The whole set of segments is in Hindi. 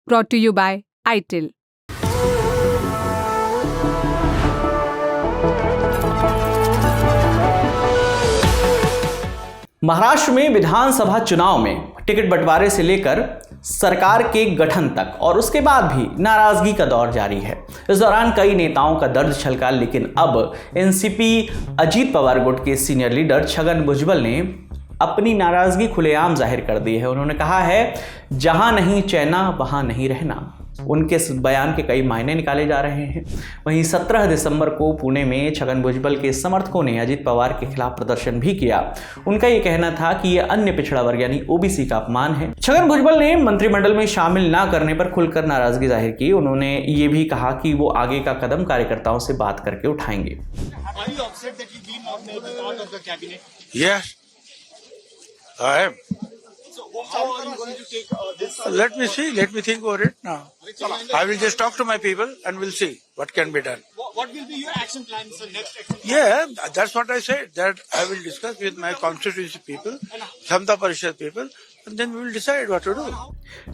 brought to you by ITIL। Maharashtra में विधानसभा चुनाव में टिकट बंटवारे से लेकर सरकार के गठन तक और उसके बाद भी नाराजगी का दौर जारी है। इस दौरान कई नेताओं का दर्द छलका, लेकिन अब एनसीपी अजीत पवार गुट के सीनियर लीडर छगन भुजबल ने अपनी नाराजगी खुलेआम जाहिर कर दी है। उन्होंने कहा है, जहां नहीं चैना वहां नहीं रहना। उनके इस बयान के कई मायने निकाले जा रहे हैं। वहीं 17 दिसंबर को पुणे में छगन भुजबल के समर्थकों ने अजित पवार के खिलाफ प्रदर्शन भी किया। उनका ये कहना था कि ये अन्य पिछड़ा वर्ग यानी ओबीसी का अपमान है। छगन भुजबल ने मंत्रिमंडल में शामिल ना करने पर खुलकर नाराजगी जाहिर की। उन्होंने ये भी कहा कि वो आगे का कदम कार्यकर्ताओं से बात करके उठाएंगे। I am. So how are you going to take this? Let me see. Let me think over it now. I will just talk to my people and we'll see what can be done. What will be your action plan, sir? Next action plan? Yeah, that's what I said. That I will discuss with my constituency people, Samta Parishad people, and then we will decide what to do.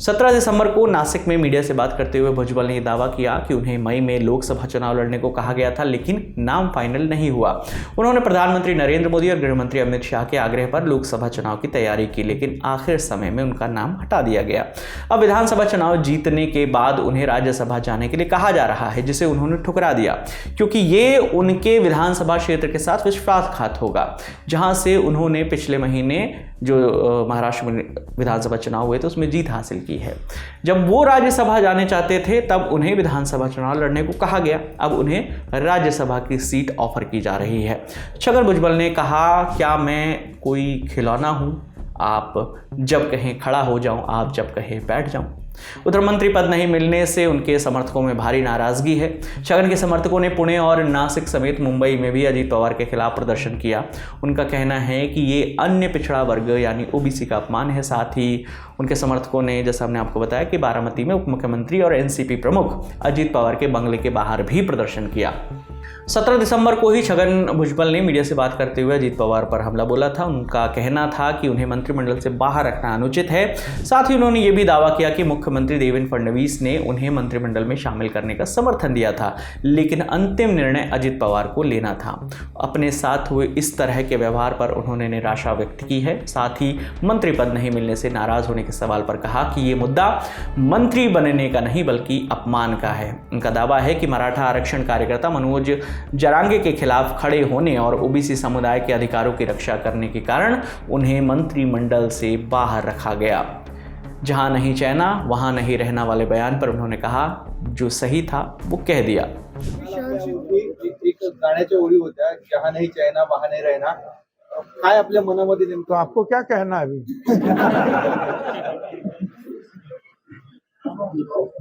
17 दिसंबर को नासिक में मीडिया से बात करते हुए भुजबल ने दावा किया कि उन्हें मई में लोकसभा चुनाव लड़ने को कहा गया था, लेकिन नाम फाइनल नहीं हुआ। उन्होंने प्रधानमंत्री नरेंद्र मोदी और गृह मंत्री अमित शाह के आग्रह पर लोकसभा चुनाव की तैयारी की, लेकिन आखिर समय में उनका नाम हटा दिया गया। अब विधानसभा चुनाव जीतने के बाद उन्हें राज्यसभा जाने के लिए कहा जा रहा है, जिसे उन्होंने ठुकरा दिया क्योंकि ये उनके विधानसभा क्षेत्र के साथ विश्वासघात होगा, जहां से उन्होंने पिछले महीने जो महाराष्ट्र में विधानसभा चुनाव हुए थे उसमें जीत हासिल की है। जब वो राज्यसभा जाने चाहते थे तब उन्हें विधानसभा चुनाव लड़ने को कहा गया। अब उन्हें राज्यसभा की सीट ऑफर की जा रही है। छगन भुजबल ने कहा, क्या मैं कोई खिलौना हूं? आप जब कहें खड़ा हो जाऊं, आप जब कहें बैठ जाऊं। उधर मंत्री पद नहीं मिलने से उनके समर्थकों में भारी नाराजगी है। छगन के समर्थकों ने पुणे और नासिक समेत मुंबई में भी अजीत पवार के खिलाफ प्रदर्शन किया। उनका कहना है कि ये अन्य पिछड़ा वर्ग यानी ओबीसी का अपमान है। साथ ही उनके समर्थकों ने, जैसा हमने आपको बताया, कि बारामती में उप मुख्यमंत्री और एनसीपी प्रमुख अजीत पवार के बंगले के बाहर भी प्रदर्शन किया। 17 दिसंबर को ही छगन भुजबल ने मीडिया से बात करते हुए अजीत पवार पर हमला बोला था। उनका कहना था कि उन्हें मंत्रिमंडल से बाहर रखना अनुचित है। साथ ही उन्होंने ये भी दावा किया कि मुख्यमंत्री देवेंद्र फडणवीस ने उन्हें मंत्रिमंडल में शामिल करने का समर्थन दिया था, लेकिन अंतिम निर्णय अजीत पवार को लेना था। अपने साथ हुए इस तरह के व्यवहार पर उन्होंने निराशा व्यक्त की है। साथ ही मंत्री पद नहीं मिलने से नाराज होने के सवाल पर कहा कि ये मुद्दा मंत्री बनने का नहीं बल्कि अपमान का है। उनका दावा है कि मराठा आरक्षण कार्यकर्ता मनोज जरांगे के खिलाफ खड़े होने और ओबीसी समुदाय के अधिकारों की रक्षा करने के कारण उन्हें मंत्रिमंडल से बाहर रखा गया। जहां नहीं चैना वहां नहीं रहना वाले बयान पर उन्होंने कहा, जो सही था वो कह दिया। एक गाण्याच्या ओळी होत्या, जहां नहीं चैना वहां नहीं रहना। काय आपल्या मनामध्ये नेमकं, तो आपको क्या कहना है अभी?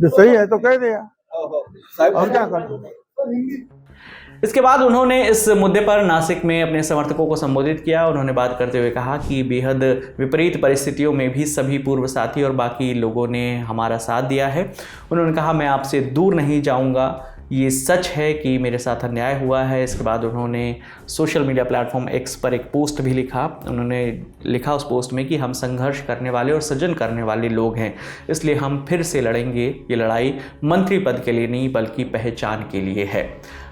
जो सही है तो कह दिया, और क्या करना। इसके बाद उन्होंने इस मुद्दे पर नासिक में अपने समर्थकों को संबोधित किया। उन्होंने बात करते हुए कहा कि बेहद विपरीत परिस्थितियों में भी सभी पूर्व साथी और बाकी लोगों ने हमारा साथ दिया है। उन्होंने कहा, मैं आपसे दूर नहीं जाऊंगा, ये सच है कि मेरे साथ अन्याय हुआ है। इसके बाद उन्होंने सोशल मीडिया प्लेटफॉर्म एक्स पर एक पोस्ट भी लिखा। उन्होंने लिखा उस पोस्ट में कि हम संघर्ष करने वाले और सृजन करने वाले लोग हैं, इसलिए हम फिर से लड़ेंगे। ये लड़ाई मंत्री पद के लिए नहीं बल्कि पहचान के लिए है।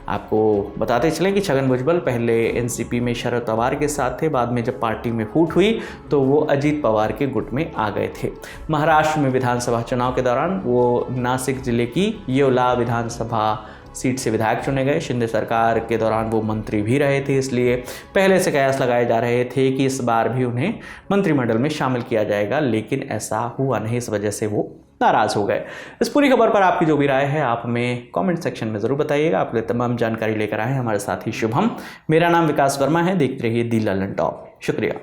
आपको बताते चलें कि छगन भुजबल पहले एनसीपी में शरद पवार के साथ थे। बाद में जब पार्टी में फूट हुई तो वो अजीत पवार के गुट में आ गए थे। महाराष्ट्र में विधानसभा चुनाव के दौरान वो नासिक जिले की येवला विधानसभा सीट से विधायक चुने गए। शिंदे सरकार के दौरान वो मंत्री भी रहे थे, इसलिए पहले से कयास लगाए जा रहे थे कि इस बार भी उन्हें मंत्रिमंडल में शामिल किया जाएगा, लेकिन ऐसा हुआ नहीं। इस वजह से वो नाराज हो गए। इस पूरी खबर पर आपकी जो भी राय है आप हमें कमेंट सेक्शन में ज़रूर बताइएगा। आप लिए तमाम जानकारी लेकर आए हैं हमारे साथी शुभम। मेरा नाम विकास वर्मा है। देखते रहिए दी ललन टॉप। शुक्रिया।